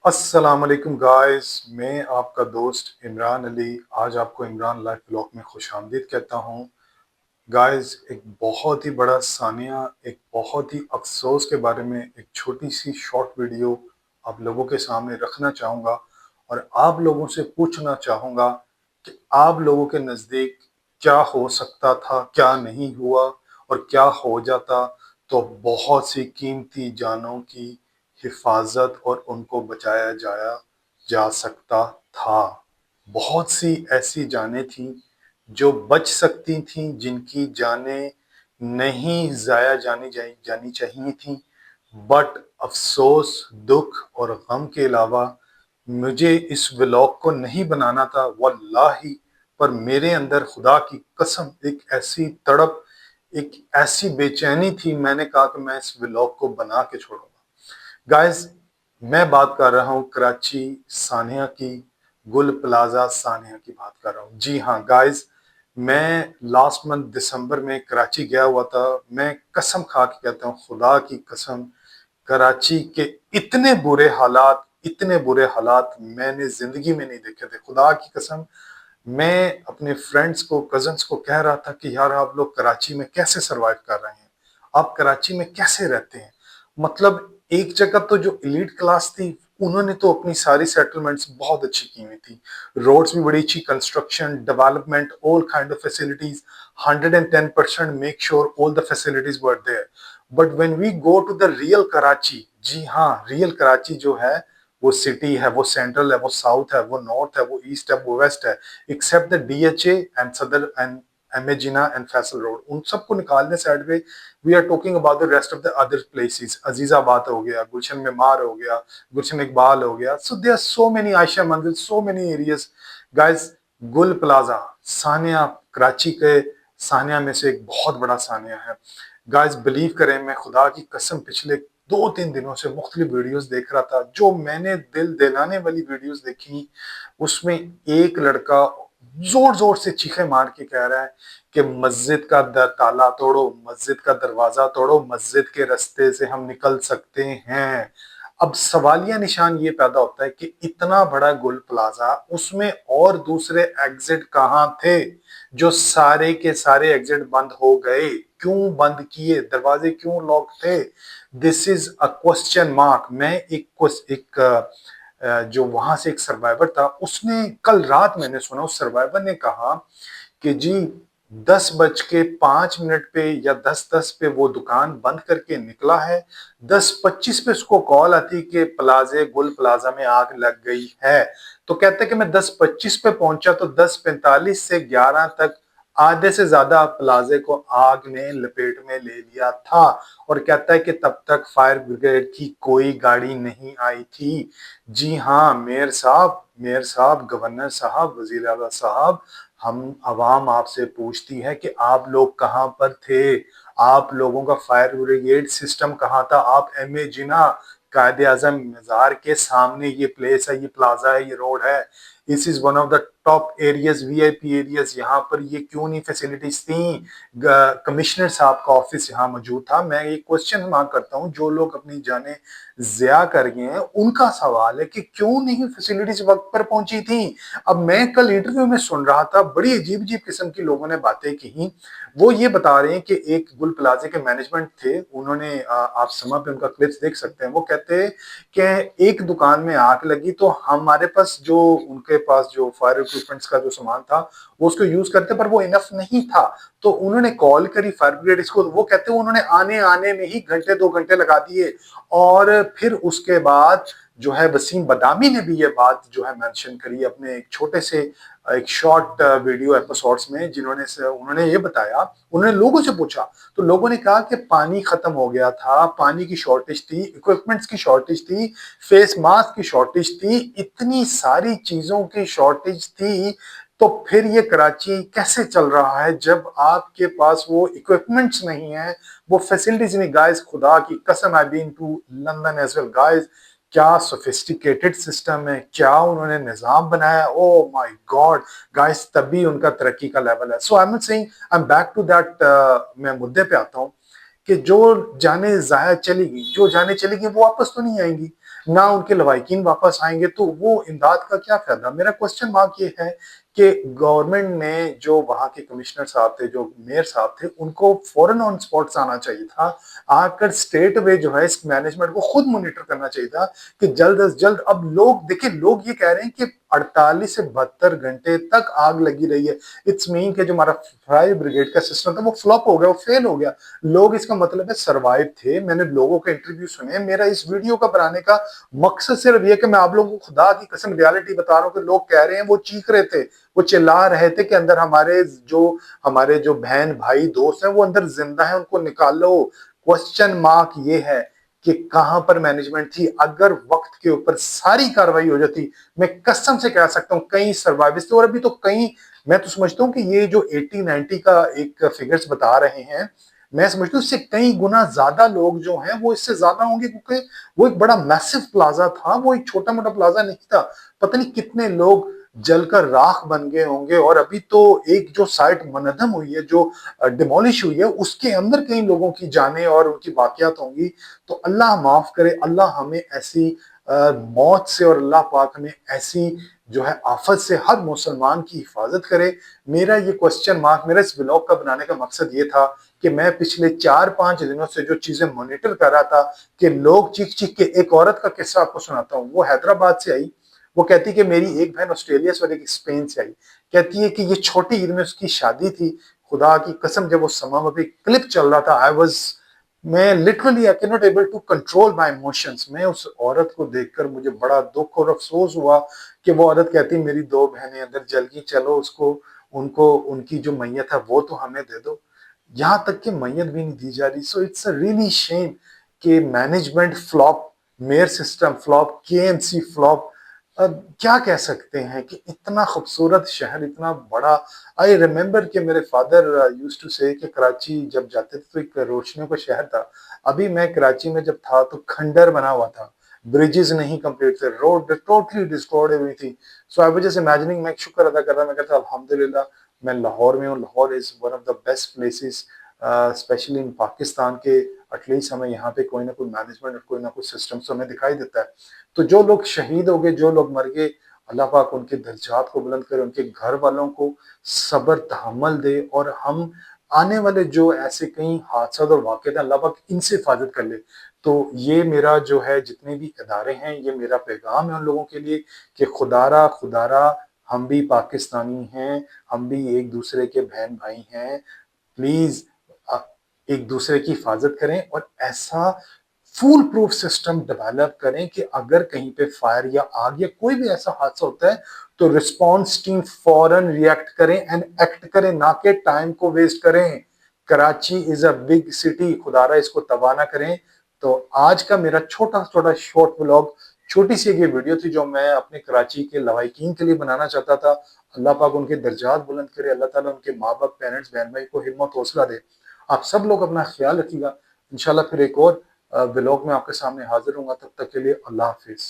अस्सलाम वालेकुम गाइस, मैं आपका दोस्त इमरान अली आज आपको इमरान लाइफ ब्लॉग में खुशामदीद कहता हूँ। गाइस, एक बहुत ही बड़ा सानिया, एक बहुत ही अफ़सोस के बारे में एक छोटी-सी शॉर्ट वीडियो आप लोगों के सामने रखना चाहूँगा और आप लोगों से पूछना चाहूँगा कि आप लोगों के नज़दीक क्या हो सकता था, क्या नहीं हुआ और क्या हो जाता तो बहुत सी कीमती जानों की हिफाज़त और उनको बचाया जाया जा सकता था। बहुत सी ऐसी जानें थीं जो बच सकती थीं, जिनकी जानें नहीं ज़ाया जानी चाहिए थीं। बट अफ़सोस, दुःख और गम के अलावा मुझे इस व्लॉग को नहीं बनाना था वल्लाही, पर मेरे अंदर खुदा की कसम एक ऐसी तड़प, एक ऐसी बेचैनी थी, मैंने कहा कि मैं इस व्लॉग को बना के छोड़ूँगा। गाइस, मैं बात कर रहा हूँ कराची सानिया की, गुल प्लाजा सानिया की बात कर रहा हूँ। जी हाँ गाइस, मैं लास्ट मंथ दिसंबर में कराची गया हुआ था। मैं कसम खा के कहता हूँ, खुदा की कसम, कराची के इतने बुरे हालात मैंने जिंदगी में नहीं देखे थे। खुदा की कसम, मैं अपने फ्रेंड्स को, कजन्स को कह रहा था कि यार आप लोग कराची में कैसे सरवाइव कर रहे हैं, आप कराची में कैसे रहते हैं। मतलब एक जगह तो जो एलीट क्लास थी, उन्होंने तो अपनी सारी सेटलमेंट्स बहुत अच्छी की हुई थी, रोड्स भी बड़ी अच्छी, construction, development, all kind of facilities, 110% make sure all the facilities were there. But when we go to the real Karachi, जी हाँ, रियल कराची जो है, वो सिटी है, वो सेंट्रल है, वो साउथ है, वो नॉर्थ है, वो ईस्ट है, वो वेस्ट है, except the DHA and Saddar एंड एमेजिना एंड फैसल रोड, उन सबको निकालने साइड पे we are talking about the rest of the other places. Azizabad हो गया, गुलशन मेमार हो गया, गुलशन इकबाल हो गया, so there are so many, Ayesha Manzil, so many areas. Guys, Gul Plaza सानिया कराची के सानिया में से एक बहुत बड़ा सानिया है। गाइस, बिलीव करें, मैं खुदा की कसम पिछले 2-3 दिनों से मुख्तलिफ वीडियोस देख रहा था। जो मैंने दिल दहलाने वाली वीडियोस देखी, उसमें एक लड़का जोर जोर से चीखे मार के कह रहा है कि मस्जिद का ताला तोड़ो, मस्जिद का दरवाजा तोड़ो, मस्जिद के रास्ते से हम निकल सकते हैं। अब सवालिया निशान ये पैदा होता है कि इतना बड़ा गुल प्लाजा, उसमें और दूसरे एग्जिट कहाँ थे? जो सारे के सारे एग्जिट बंद हो गए, क्यों बंद किए? दरवाजे क्यों लॉक थे? This is a question mark. मैं एक जो वहां से एक सर्वाइवर था, उसने कल रात, मैंने सुना उस सर्वाइवर ने कहा कि जी 10:05 पे या 10:10 पे वो दुकान बंद करके निकला है। 10:25 पे उसको कॉल आती कि गुल प्लाजा में आग लग गई है। तो कहते कि मैं 10:25 पे पहुंचा तो 10:45 से 11 तक आधे से ज्यादा प्लाजे को आग ने लपेट में ले लिया था। और कहता है कि तब तक फायर ब्रिगेड की कोई गाड़ी नहीं आई थी। जी हाँ, मेयर साहब, गवर्नर साहब, वजीर आला साहब, हम अवाम आपसे पूछती है कि आप लोग कहां पर थे? आप लोगों का फायर ब्रिगेड सिस्टम कहां था? आप एमए जिना, कायदे आजम मजार के सामने ये प्लेस है, ये प्लाजा है, ये रोड है। This is one of the top areas, VIP areas. यहाँ पर ये क्यों नहीं फैसिलिटीज थी? कमिश्नर साहब का ऑफिस यहाँ मौजूद था। मैं एक क्वेश्चन मांग करता हूँ, जो लोग अपनी जाने जिया कर गए हैं, उनका सवाल है कि क्यों नहीं फैसिलिटीज वक्त पर पहुंची थी? अब मैं कल इंटरव्यू में सुन रहा था, बड़ी अजीब अजीब किस्म की लोगों ने बातें की। वो ये बता रहे हैं कि एक गुल प्लाजे के मैनेजमेंट थे, उन्होंने आप समा पे उनका क्लिप्स देख सकते हैं। वो कहते हैं कि एक दुकान में आग लगी तो हमारे पास जो, उनके पास जो फायर इक्विपमेंट्स का जो सामान था, वो उसको यूज करते, पर वो इनफ नहीं था। तो उन्होंने कॉल करी फायर ब्रिगेड को। वो कहते हैं उन्होंने आने आने में ही घंटे 2 घंटे लगा दिए। और फिर उसके बाद जो है, वसीम बदामी ने भी ये बात जो है मेंशन करी अपने एक छोटे से एक शॉर्ट वीडियो एपिसोड्स में, उन्होंने ये बताया, उन्होंने लोगों से पूछा तो लोगों ने कहा कि पानी खत्म हो गया था, पानी की शॉर्टेज थी, इक्विपमेंट्स की शॉर्टेज थी, फेस मास्क की शॉर्टेज थी, इतनी सारी चीजों की शॉर्टेज थी। तो फिर ये कराची कैसे चल रहा है जब आपके पास वो इक्विपमेंट्स नहीं है, वो फैसिलिटीज नहीं? गाइस, खुदा की कसम, I been to London as well guys. क्या सोफिस्टिकेटेड सिस्टम है, क्या उन्होंने निजाम बनाया, ओ माय गॉड गाइस, तभी उनका तरक्की का लेवल है। So I am not saying, I am back to that. मैं मुद्दे पे आता हूँ कि जो जाने जाया चली गई, जो जाने चली गई वो वापस तो नहीं आएंगी। ना उनके लवाहिकीन वापस आएंगे, तो वो इमदाद का क्या फायदा। मेरा क्वेश्चन मार्क ये है कि गवर्नमेंट ने, जो वहां के कमिश्नर साहब थे, जो मेयर साहब थे, उनको फौरन ऑन स्पॉट्स आना चाहिए था। आकर स्टेट वे जो है इस मैनेजमेंट को खुद मॉनिटर करना चाहिए था कि जल्द अज जल्द। अब लोग देखिए, लोग ये कह रहे हैं कि 48 से 72 घंटे तक आग लगी रही है। इट्स मीन कि जो हमारा फायर ब्रिगेड का सिस्टम था वो फ्लॉप हो गया, वो फेल हो गया। लोग, इसका मतलब है, सर्वाइव थे। मैंने लोगों के इंटरव्यू सुने। मेरा इस वीडियो का बनाने का मकसद सिर्फ ये कि मैं आप लोगों को खुदा की कसम रियलिटी बता रहा हूँ कि लोग कह रहे हैं, वो चीख रहे थे, वो चिल्ला रहे थे कि अंदर हमारे जो बहन भाई दोस्त हैं वो अंदर जिंदा है, उनको निकालो। क्वेश्चन मार्क ये है कि कहां पर मैनेजमेंट थी। अगर वक्त के ऊपर सारी कार्रवाई हो जाती, मैं कसम से कह सकता हूं कई सर्वाइवर्स थे। और अभी तो कई, मैं तो समझता हूं कि ये जो 80-90 का एक फिगर्स बता रहे हैं, मैं समझता हूँ इससे कई गुना ज्यादा लोग जो हैं वो इससे ज्यादा होंगे, क्योंकि वो एक बड़ा मैसिव प्लाजा था, वो एक छोटा मोटा प्लाजा नहीं था। पता नहीं कितने लोग जलकर राख बन गए होंगे। और अभी तो एक जो साइट मनहदम हुई है, जो डिमोलिश हुई है, उसके अंदर कई लोगों की जानें और उनकी वाकयात होंगी। तो अल्लाह माफ करे, अल्लाह हमें ऐसी मौत से, और अल्लाह पाक हमें ऐसी जो है आफत से हर मुसलमान की हिफाजत करे। मेरा ये क्वेश्चन मार्क, मेरा इस ब्लॉग का बनाने का मकसद ये था कि मैं पिछले 4-5 दिनों से जो चीजें मॉनिटर कर रहा था कि लोग चीख चीख के, एक औरत का किस्सा आपको सुनाता हूँ। वो हैदराबाद से आई। वो कहती कि मेरी एक बहन ऑस्ट्रेलिया से और एक स्पेन से आई। कहती है कि ये छोटी ईद में उसकी शादी थी। खुदा की कसम, जब वो समा में भी क्लिप चल रहा था, मैं literally I can not able to control my emotions. मैं उस औरत को देखकर मुझे बड़ा दुख और अफसोस हुआ कि वो औरत कहती, मेरी 2 बहनें अंदर जल गई, चलो उसको, उनको, उनकी जो मैयत है वो तो हमें दे दो। यहाँ तक कि मैयत भी नहीं दी जा रही। So it's a really shame कि management flop, mayor system flop, KMC flop. क्या कह सकते हैं कि इतना खूबसूरत शहर, इतना बड़ा। आई रिमेम्बर कि मेरे फादर यूज्ड टू से कि कराची जब जाते थे तो एक रोशनियों का शहर था। अभी मैं कराची में जब था तो खंडर बना हुआ था, ब्रिजेस नहीं कंप्लीट थे, रोड टोटली डिस्ट्रॉयड हुई थी। सो आई वाज जस्ट इमेजिनिंग, मैं शुक्र अदा कर रहा, मैं कहता अल्हम्दुलिल्लाह मैं लाहौर में हूँ। Lahore is one of the best places, specially in Pakistan के। एटलीस्ट हमें यहाँ पे कोई ना कोई मैनेजमेंट और कोई ना कोई सिस्टम तो हमें दिखाई देता है। तो जो लोग शहीद हो गए, जो लोग मर गए, अल्लाह पाक उनके दर्जात को बुलंद करे, उनके घर वालों को सब्र तहम्मुल दे। और हम आने वाले जो ऐसे कई हादसा और वाक़यात हैं, अल्लाह पाक इनसे हिफाजत कर ले। तो ये मेरा जो है, जितने भी इदारे हैं, ये मेरा पैगाम है उन लोगों के लिए कि खुदारा खुदारा, हम भी पाकिस्तानी हैं, हम भी एक दूसरे के बहन भाई हैं। प्लीज एक दूसरे की हिफाजत करें और ऐसा फूल प्रूफ सिस्टम डेवलप करें कि अगर कहीं पे फायर या आग या कोई भी ऐसा हादसा होता है तो रिस्पांस टीम फौरन रिएक्ट करें एंड एक्ट करें, ना कि टाइम को वेस्ट करें। Karachi is a big city, खुदारा इसको तबाह ना करें। तो आज का मेरा छोटा छोटा शॉर्ट ब्लॉग, छोटी सी ये वीडियो थी जो मैं अपने कराची के लवाहिकीन के लिए बनाना चाहता था। अल्लाह पाक उनके दर्जात बुलंद करे, अल्लाह ताला उनके माँ बाप, पेरेंट्स, बहन भाई को हिम्मत हौसला दे। आप सब लोग अपना ख्याल रखिएगा। इंशाल्लाह फिर एक और व्लॉग में आपके सामने हाजिर होऊंगा। तब तक के लिए अल्लाह हाफिज।